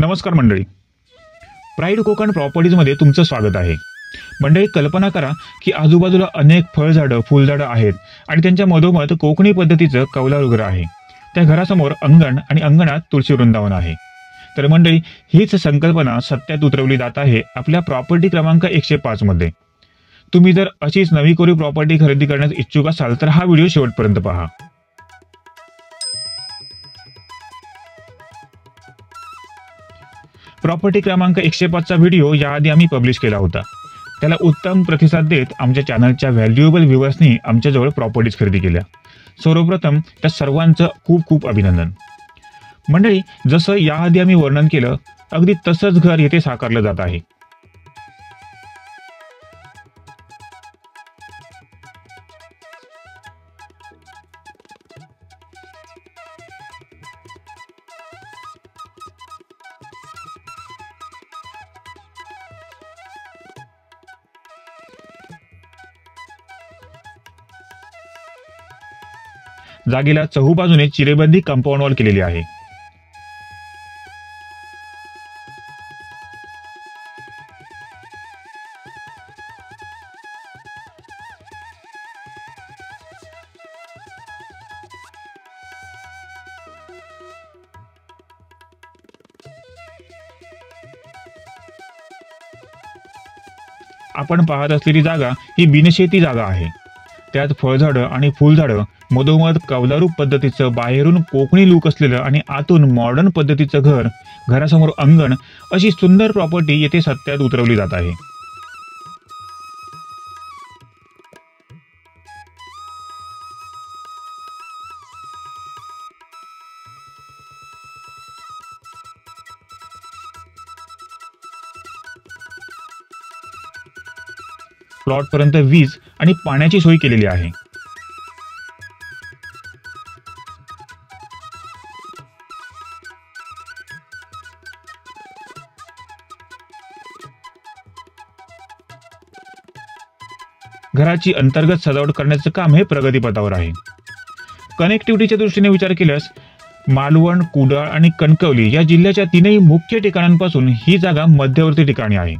नमस्कार मंडळी, प्राईड कोकण प्रॉपर्टीजमध्ये तुमचं स्वागत आहे। मंडळी, कल्पना करा की आजूबाजूला अनेक फळझाडं, फुलझाडं आहेत आणि त्यांच्या मधोमध कोकणी पद्धतीचं कौलारू घर आहे। त्या घरासमोर अंगण आणि अंगणात तुळशी वृंदावन आहे। तर मंडळी, हीच संकल्पना सत्यात उतरवली जात आहे आपल्या प्रॉपर्टी क्रमांक 105 मध्ये। तुम्ही जर अशीच नवी कोरी प्रॉपर्टी खरेदी करण्यास इच्छुक असाल तर हा व्हिडिओ शेवटपर्यंत पहा। प्रॉपर्टी क्रमांक 105 चा व्हिडिओ याआधी आम्ही पब्लिश केला होता। त्याला उत्तम प्रतिसाद देत आमच्या चॅनलच्या व्हॅल्युएबल व्ह्यूअर्सनी आमच्याजवळ प्रॉपर्टीज खरेदी केल्या। सर्वप्रथम त्या सर्वांचं खूप खूप अभिनंदन। मंडळी, जसं याआधी आम्ही वर्णन केलं अगदी तसंच घर येथे साकारलं जात आहे। जागेला चहूबाजूने चिरेबंदी कंपाऊंड वॉल केलेली आहे। आपण पाहत असलेली जागा ही बिनशेती जागा आहे। त्यात फळझाडं आणि फुलझाडं, मधोमध कौलारू पद्धतीचं बाहेरून कोकणी लुक असलेलं आणि आतून मॉडर्न पद्धतीचं घर, घरासमोर अंगण, अशी सुंदर प्रॉपर्टी येथे सत्यात उतरवली जात आहे। प्लॉटपर्यंत वीज आणि पाण्याची सोय केलेली आहे। घराची अंतर्गत सजावट करण्याचं काम हे प्रगतीपथावर आहे। कनेक्टिव्हिटीच्या दृष्टीने विचार केल्यास मालवण, कुडाळ आणि कणकवली या जिल्ह्याच्या तीनही मुख्य ठिकाणांपासून ही जागा मध्यवर्ती ठिकाणी आहे।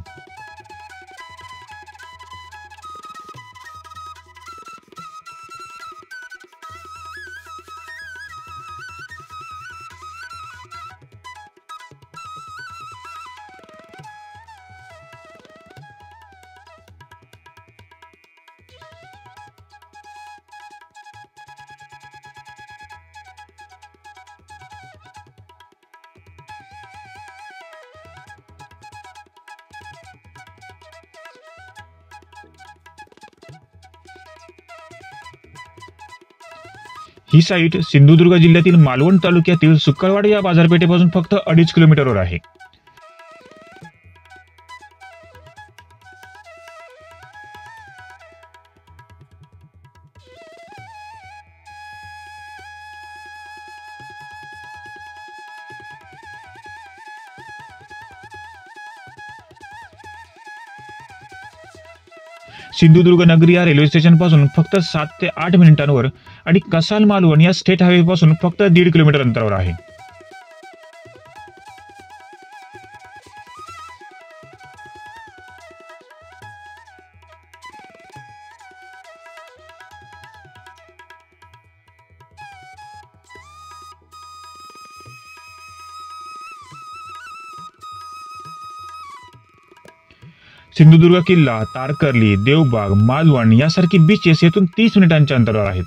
ही साईट सिंधुदुर्ग जिल्ह्यातील मालवण तालुक्यातील सुकळवाड या बाजारपेठेपासून फक्त 2.5 किलोमीटरवर आहे। सिंधुदुर्ग नगरी या रेल्वे स्टेशन पासून फक्त 7 ते 8 मिनिटांवर आणि कसाल मालवण या स्टेट हायवे पासून फक्त 1.5 किलोमीटर अंतरावर आहे। सिंधुदुर्ग किल्ला, तारकर्ली, देवबाग, मालवण यासारखी बीचेस येथून 30 मिनिटांच्या अंतरावर आहेत।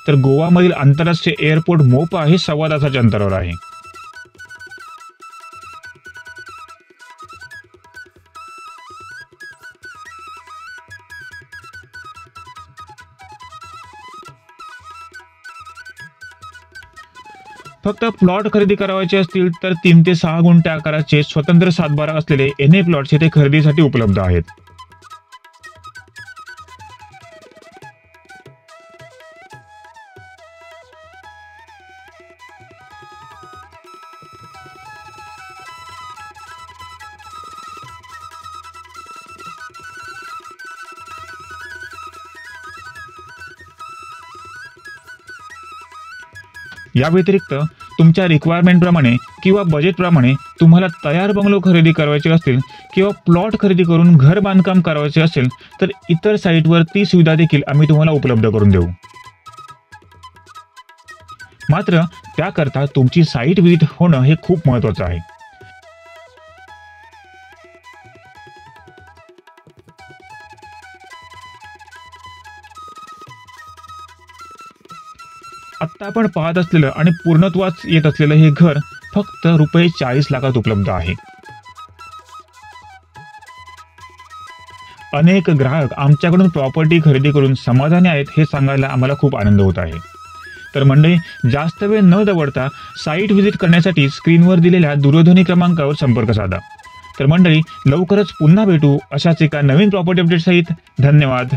तर गोवामधील आंतरराष्ट्रीय एअरपोर्ट मोपा हे 1.25 तासाच्या अंतरावर आहे। फक्त प्लॉट खरेदी करायचे असतील तर 3 ते 6 गुंठे आकाराचे स्वतंत्र सातबारा असलेले एनए प्लॉट्स येथे खरेदीसाठी उपलब्ध आहेत। या व्यतिरिक्त तुमच्या रिक्वायरमेंट प्रमाणे किंवा बजेट प्रमाणे तुम्हाला तयार बंगलो खरेदी करायचे असतील किंवा प्लॉट खरेदी करून घर बांधकाम करायचे असेल तर इतर साईटवर ती सुविधा देखील आम्ही तुम्हाला उपलब्ध करून देऊ. मात्र त्याकरता तुमची साईट व्हिजिट होणं हे खूप महत्त्वाचं आहे. आत्ता आपण पाहत असलेलं आणि पूर्णत्वास येत असलेलं हे घर फक्त रुपये 40 लाखात उपलब्ध आहे. अनेक ग्राहक आमच्याकडून प्रॉपर्टी खरेदी करून समाधानी आहेत हे सांगायला आम्हाला खूप आनंद होत आहे. तर मंडळी, जास्त वेळ न दवडता साईट व्हिजिट करण्यासाठी स्क्रीनवर दिलेल्या दूरध्वनी क्रमांकावर संपर्क साधा. तर मंडळी, लवकरच पुन्हा भेटू अशाच एका नवीन प्रॉपर्टी अपडेट सहित. धन्यवाद.